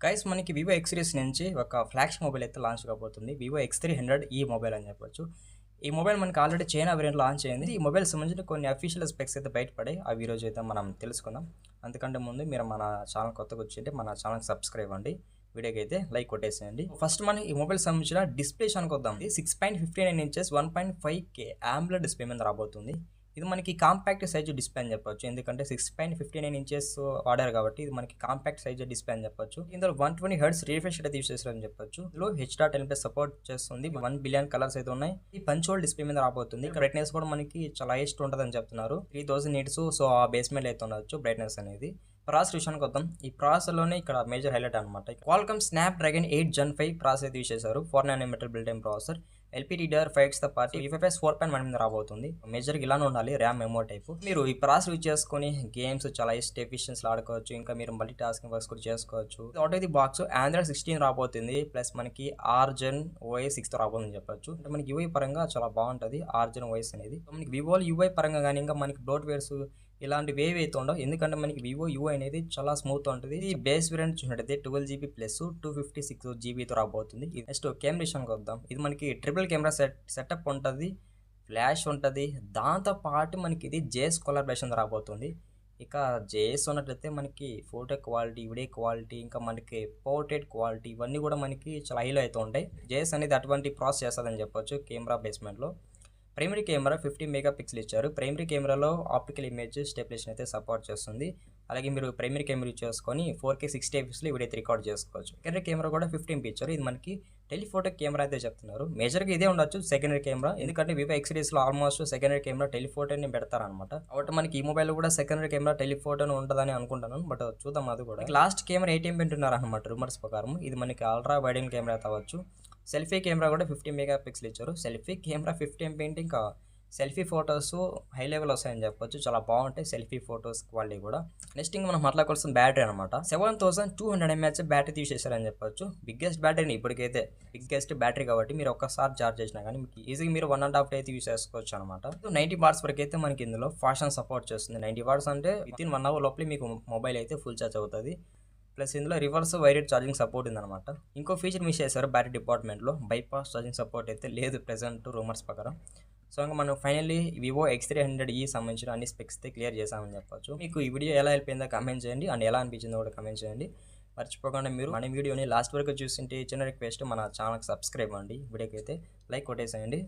Guys మనకి Vivo X series నుంచి ఒక ఫ్లాగ్షిప్ మొబైల్ అయితే లాంచ్ కాబోతుంది. వివో X300 ఈ మొబైల్ అని చెప్పొచ్చు. ఈ మొబైల్ మనకి ఆల్రెడీ చైనా వేరియంట్ లాంచ్ అయింది. ఈ మొబైల్ సంబంధించిన కొన్ని అఫీషియల్ స్పెక్స్ అయితే బయటపడాయి. అవి ఈరోజు అయితే మనం తెలుసుకుందాం. అంతకంటే ముందు మీరు మన ఛానల్ కొత్తగా వచ్చింటే మన ఛానల్ సబ్స్క్రైబ్ అండి. వీడియోకి అయితే లైక్ కొట్టేసేయండి. ఫస్ట్ మనం ఈ మొబైల్ సంబంధించిన డిస్ప్లే విషయానికి వద్దాం. 6.59 ఇంచెస్ 1.5K AMOLED డిస్ప్లే మీద రాబోతుంది. ఇది మనకి కాంపాక్ట్ సైజ్ డిస్ప్లే అని చెప్పొచ్చు. ఎందుకంటే 6.59 ఇంచెస్ వాడారు కాబట్టి ఇది మనకి కాంపాక్ట్ సైజ్ డిస్ప్లే అని చెప్పొచ్చు. ఇందులో 120 హెర్ట్జ్ రిఫ్రెష్ రేట్ యూస్ చేస్తారని చెప్పొచ్చు. ఇందులో H.10+ సపోర్ట్ చేస్తుంది. 1 బిలియన్ కలర్స్ అయితే ఉన్నాయి. ఈ పంచ్ హోల్ డిస్ప్లే మీద రాబోతుంది. బ్రైట్నెస్ కూడా మనకి చాలా హైయెస్ట్ ఉంటుందని చెప్తున్నారు. 3000 నీట్స్. సో ఆ బేస్మెంట్ అయితే ఉండొచ్చు బ్రైట్నెస్ అనేది. ప్రాసెసర్ విషయానికి వద్దాం. ఈ ప్రాసెసర్లోనే ఇక్కడ మేజర్ హైలైట్ అనమాట. క్వాల్కమ్ స్నాప్డ్రాగన్ 8 Gen 5 ప్రాసెసర్ అయితే యూస్ చేశారు. 4 nm built in processor. LPDDR5 తో పాటు UFS 4.1 మీద రాబోతుంది. మేజర్గా ఇలానే ఉండాలి ర్యామ్ మెమో టైప్. మీరు ఈ ప్రాసెసర్ యూజ్ చేసుకుని గేమ్స్ చాలా ఎఫిషియన్స్ ఆడుకోవచ్చు. ఇంకా మీరు మల్టీ టాస్కింగ్ వర్క్స్ కూడా చేసుకోవచ్చు. Out of the box Android 16 రాబోతుంది. ప్లస్ మనకి ఆర్జన్ OS 6 తో రాబోతుందని చెప్పొచ్చు. అంటే మనకి UI పరంగా చాలా బాగుంటుంది ఆర్జన్ OS అనేది. మనకి వివో UI పరంగా కానీ ఇంకా మనకి బ్లోట్వేర్స్ ఇలాంటివి ఏవి అయితే ఉండవు. ఎందుకంటే మనకి వివో UI అనేది చాలా స్మూత్ ఉంటుంది. ఈ బేస్ వేరియంట్ చూసినట్టయితే 12GB ప్లస్ 256GB తో రాబోతుంది. నెక్స్ట్ కెమెరా విషయానికి వద్దాం. ఇది మనకి ట్రిపుల్ కెమెరా సెటప్ ఉంటుంది, ఫ్లాష్ ఉంటుంది. దాంతో పాటు మనకి ఇది జేఎస్ కొలాబరేషన్ రాబోతుంది. ఇక జేఎస్ ఉన్నట్లయితే మనకి ఫోటో క్వాలిటీ, వీడియో క్వాలిటీ, ఇంకా మనకి పోర్ట్రేట్ క్వాలిటీ ఇవన్నీ కూడా మనకి చాలా హైలో అయితే ఉంటాయి. జేఎస్ అనేది అటువంటి ప్రాసెస్ చేస్తుందని చెప్పొచ్చు కెమెరా బేస్మెంట్లో. ప్రైమరీ కెమెరా 50 మెగాపిక్సెల్ ఇచ్చారు. ప్రైమరీ కెమెరాలో ఆప్టికల్ ఇమేజ్ స్టెబిలైజేషన్ అయితే సపోర్ట్ చేస్తుంది. అలాగే మీరు ప్రైమరీ కెమెరా యూజ్ చేసుకొని 4K 60 fps వీడియో రికార్డ్ చేసుకోవచ్చు. సెకండరీ కెమెరా కూడా 15 MP ఇచ్చారు. ఇది మనకి టెలిఫోటో కెమెరా అయితే చెప్తున్నారు. మేజర్గా ఇదే ఉండొచ్చు సెకండరీ కెమెరా. ఎందుకంటే వివో ఎక్స్ సిరీస్లో ఆల్మోస్ట్ సెకండరీ కెమెరా టెలిఫోటోని పెడతారనమాట. కాబట్టి మనకి ఈ మొబైల్ కూడా సెకండరీ కెమెరా టెలిఫోటోని ఉంటుందని అనుకుంటున్నాను. బట్ చూద్దాం అది కూడా. లాస్ట్ కెమెరా 8 MP అంటున్నారు అనమాట రూమర్స్ ప్రకారం. ఇది మనకి అల్ట్రా వైడ్ యాంగిల్ కెమెరా కావచ్చు. సెల్ఫీ కెమెరా కూడా 50 మెగాపిక్సెల్ ఇచ్చారు. సెల్ఫీ కెమెరా 50 MP అంటే ఇంకా సెల్ఫీ ఫొటోస్ హై లెవెల్ వస్తాయని చెప్పొచ్చు. చాలా బాగుంటాయి సెల్ఫీ ఫొటోస్ క్వాలిటీ కూడా. నెక్స్ట్ ఇంకా మనం మాట్లాడుకోవాల్సిన బ్యాటరీ అనమాట. 7200 mAh బ్యాటరీ తీసేసారని చెప్పొచ్చు. బిగ్గెస్ట్ బ్యాటరీని ఇప్పటికైతే బిగ్గెస్ట్ బ్యాటరీ కాబట్టి మీరు ఒక్కసారి చార్జ్ చేసినా కానీ మీకు ఈజీగా మీరు 1.5 day అయితే యూస్ చేసుకోవచ్చు అనమాట. 90 వాట్స్ వరకు అయితే మనకి ఇందులో ఫాస్ట్ సపోర్ట్ చేస్తుంది. 90 వాట్స్ అంటే వితిన్ 1 hour లోపల మీకు మొబైల్ అయితే ఫుల్ ఛార్జ్ అవుతుంది. ప్లస్ ఇందులో రివర్స్ వైర్డ్ ఛార్జింగ్ సపోర్ట్ ఉందన్నమాట. ఇంకో ఫీచర్ మిస్ చేశారు బ్యాటరీ డిపార్ట్మెంట్లో. బైపాస్ ఛార్జింగ్ సపోర్ట్ అయితే లేదు ప్రెసెంట్ రూమర్స్ ప్రకారం. సో ఇంకా మనం ఫైనల్లీ వివో X300 సంబంధించిన అన్ని స్పెక్స్ అయితే క్లియర్ చేసామని చెప్పొచ్చు. మీకు ఈ వీడియో ఎలా హెల్ప్ అయిందో కమెంట్ చేయండి. అండ్ ఎలా అనిపించిందో కూడా కమెంట్ చేయండి. మర్చిపోకుండా మీరు మన వీడియోని లాస్ట్ వరకు చూస్తుంటే చిన్న రిక్వెస్ట్ మన ఛానల్కి సబ్స్క్రైబ్ అండి. వీడియోకి అయితే లైక్ కొట్టేసేయండి.